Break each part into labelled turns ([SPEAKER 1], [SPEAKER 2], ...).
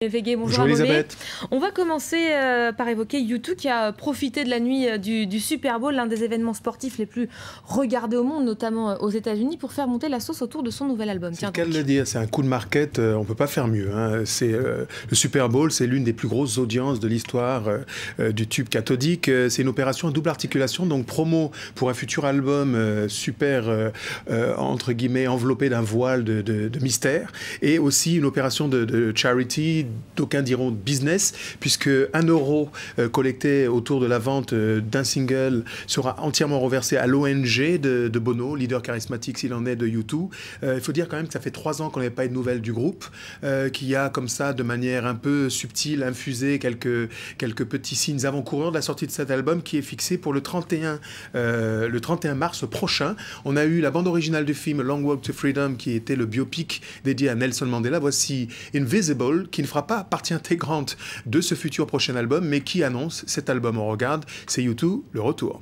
[SPEAKER 1] Végué, bonjour.
[SPEAKER 2] Bonjour Elisabeth.
[SPEAKER 1] On va commencer par évoquer U2 qui a profité de la nuit du Super Bowl, l'un des événements sportifs les plus regardés au monde, notamment aux États-Unis, pour faire monter la sauce autour de son nouvel album.
[SPEAKER 2] C'est le cas de le dire, c'est un coup de market, on ne peut pas faire mieux. Hein. Le Super Bowl, c'est l'une des plus grosses audiences de l'histoire du tube cathodique. C'est une opération à double articulation, donc promo pour un futur album entre guillemets, enveloppé d'un voile de mystère, et aussi une opération de charity, d'aucuns diront business, puisque 1 euro collecté autour de la vente d'un single sera entièrement reversé à l'ONG de Bono, leader charismatique s'il en est de U2. Il faut dire quand même que ça fait 3 ans qu'on n'avait pas eu de nouvelles du groupe, qui a comme ça, de manière un peu subtile, infusé quelques petits signes avant-coureurs de la sortie de cet album qui est fixé pour le 31 mars prochain. On a eu la bande originale du film Long Walk to Freedom, qui était le biopic dédié à Nelson Mandela. Voici Invisible, qui ne fera pas partie intégrante de ce futur prochain album, mais qui annonce cet album. On regarde, c'est U2, le retour.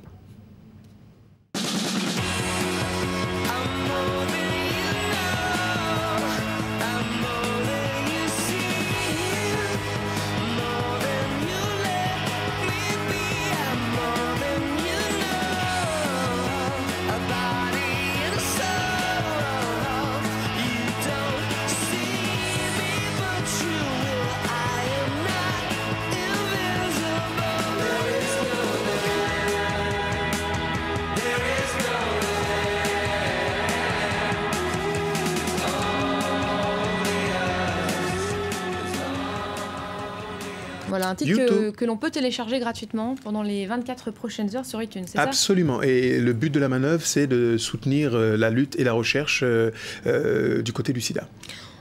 [SPEAKER 1] Voilà, un titre que l'on peut télécharger gratuitement pendant les 24 prochaines heures sur iTunes, c'est ça ?
[SPEAKER 2] Absolument. Et le but de la manœuvre, c'est de soutenir la lutte et la recherche du côté du sida.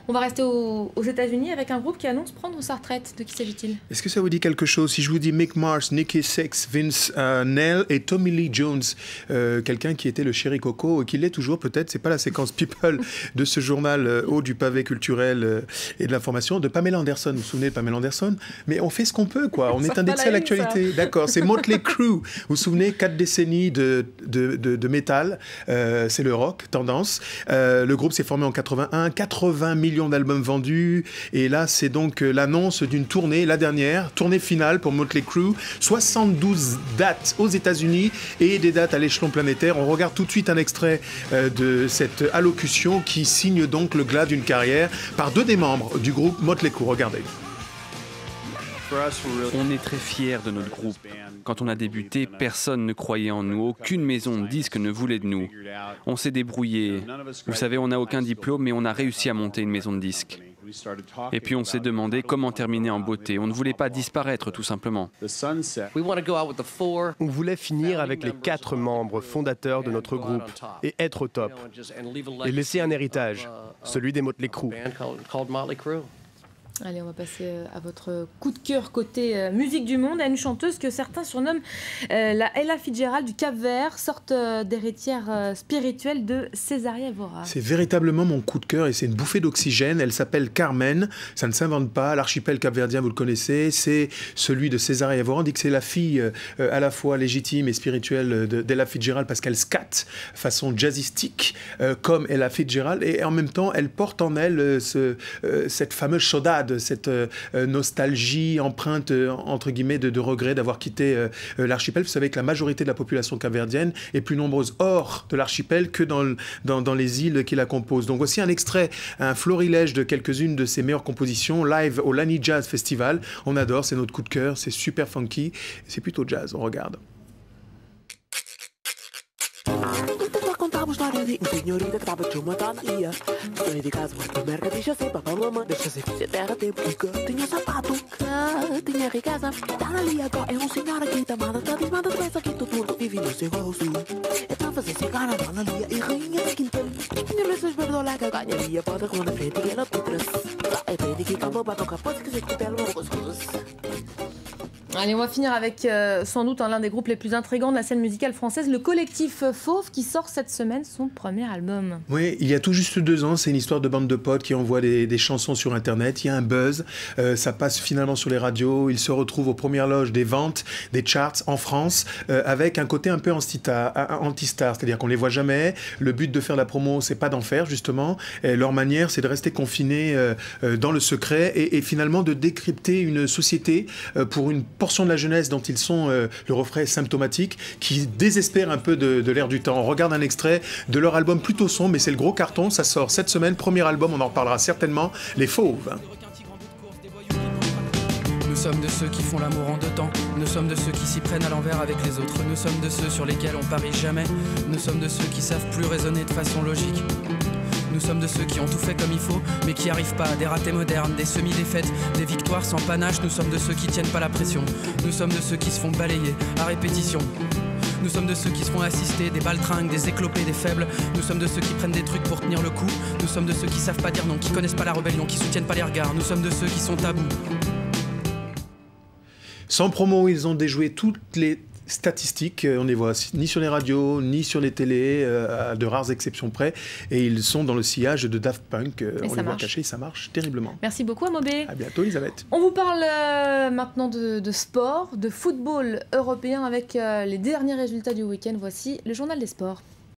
[SPEAKER 1] On va rester aux États-Unis avec un groupe qui annonce prendre sa retraite. De qui s'agit-il ?
[SPEAKER 2] Est-ce que ça vous dit quelque chose? Si je vous dis Mick Mars, Nikki Sixx, Vince Neil et Tommy Lee Jones, quelqu'un qui était le chéri Coco et qui l'est toujours peut-être, c'est pas la séquence People de ce journal haut du pavé culturel et de l'information de Pamela Anderson. Vous vous souvenez de Pamela Anderson? Mais on fait ce qu'on peut, quoi. On est indexé à l'actualité. D'accord, c'est Motley Crue. Vous vous souvenez, 4 décennies de métal, c'est le rock, tendance. Le groupe s'est formé en 81, 80 millions d'albums vendus, et là c'est donc l'annonce d'une tournée, la dernière tournée finale pour Motley Crue, 72 dates aux États-Unis et des dates à l'échelon planétaire. On regarde tout de suite un extrait de cette allocution qui signe donc le glas d'une carrière par 2 des membres du groupe Motley Crue. Regardez.
[SPEAKER 3] On est très fiers de notre groupe. Quand on a débuté, personne ne croyait en nous, aucune maison de disques ne voulait de nous. On s'est débrouillé. Vous savez, on n'a aucun diplôme, mais on a réussi à monter une maison de disques. Et puis on s'est demandé comment terminer en beauté. On ne voulait pas disparaître, tout simplement.
[SPEAKER 4] On voulait finir avec les 4 membres fondateurs de notre groupe et être au top. Et laisser un héritage, celui des Motley Crue.
[SPEAKER 1] Allez, on va passer à votre coup de cœur côté musique du monde, à une chanteuse que certains surnomment la Ella Fitzgerald du Cap-Vert, sorte d'héritière spirituelle de Césaria Evora.
[SPEAKER 2] C'est véritablement mon coup de cœur et c'est une bouffée d'oxygène. Elle s'appelle Carmen, ça ne s'invente pas. L'archipel capverdien, vous le connaissez, c'est celui de Césaria Evora. On dit que c'est la fille à la fois légitime et spirituelle d'Ella Fitzgerald parce qu'elle scatte façon jazzistique comme Ella Fitzgerald, et en même temps elle porte en elle cette fameuse chaudade, cette nostalgie empreinte entre guillemets de regret d'avoir quitté l'archipel. Vous savez que la majorité de la population capverdienne est plus nombreuse hors de l'archipel que dans les îles qui la composent. Donc voici un extrait, un florilège de quelques-unes de ses meilleures compositions live au Lani Jazz Festival. On adore, c'est notre coup de cœur, c'est super funky, c'est plutôt jazz. On regarde.
[SPEAKER 5] Contava história de senhorita que tava de uma tonalha. Saí de casa, mas tu merda, deixa ser papão, mamãe. Deixa ser que terra tem pica. Tinha sapato, tinha riqueza. Tá ali agora, é senhor aqui, tá manda, tá desmanda, tu és aqui, todo mundo vive no seu rosto. É pra fazer cigarra, dona Lia e rainha da quinta. Minha mesa esberdola que ganharia, pode com na frente que ela putras. É frente que acabou, batou capô, se quiser que pelo,
[SPEAKER 1] Allez, on va finir avec sans doute l'un des groupes les plus intrigants de la scène musicale française, le collectif Fauve, qui sort cette semaine son premier album.
[SPEAKER 2] Oui, il y a tout juste 2 ans, c'est une histoire de bande de potes qui envoient des chansons sur Internet. Il y a un buzz, ça passe finalement sur les radios. Ils se retrouvent aux premières loges des ventes, des charts en France, avec un côté un peu anti-star, c'est-à-dire qu'on les voit jamais. Le but de faire la promo, c'est pas d'en faire justement. Et leur manière, c'est de rester confinés dans le secret et finalement de décrypter une société pour une portion de la jeunesse dont ils sont le refrain symptomatique, qui désespère un peu de l'air du temps. On regarde un extrait de leur album plutôt sombre, mais c'est le gros carton, ça sort cette semaine, premier album, on en reparlera certainement, Les Fauves.
[SPEAKER 6] Nous sommes de ceux qui font l'amour en 2 temps. Nous sommes de ceux qui s'y prennent à l'envers avec les autres. Nous sommes de ceux sur lesquels on parie jamais. Nous sommes de ceux qui savent plus raisonner de façon logique. Nous sommes de ceux qui ont tout fait comme il faut, mais qui arrivent pas, des ratés modernes, des semi-défaites, des victoires sans panache. Nous sommes de ceux qui tiennent pas la pression. Nous sommes de ceux qui se font balayer à répétition. Nous sommes de ceux qui se font assister, des baltringues, des éclopés, des faibles. Nous sommes de ceux qui prennent des trucs pour tenir le coup. Nous sommes de ceux qui savent pas dire non, qui connaissent pas la rébellion, qui soutiennent pas les regards. Nous sommes de ceux qui sont tabous.
[SPEAKER 2] Sans promo, ils ont déjoué toutes les statistiques, on ne les voit ni sur les radios, ni sur les télés, à de rares exceptions près, et ils sont dans le sillage de Daft Punk, on les voit cachés, ça marche terriblement.
[SPEAKER 1] Merci beaucoup Amobé.
[SPEAKER 2] À bientôt Elisabeth.
[SPEAKER 1] On vous parle maintenant de sport, de football européen avec les derniers résultats du week-end. Voici le journal des sports.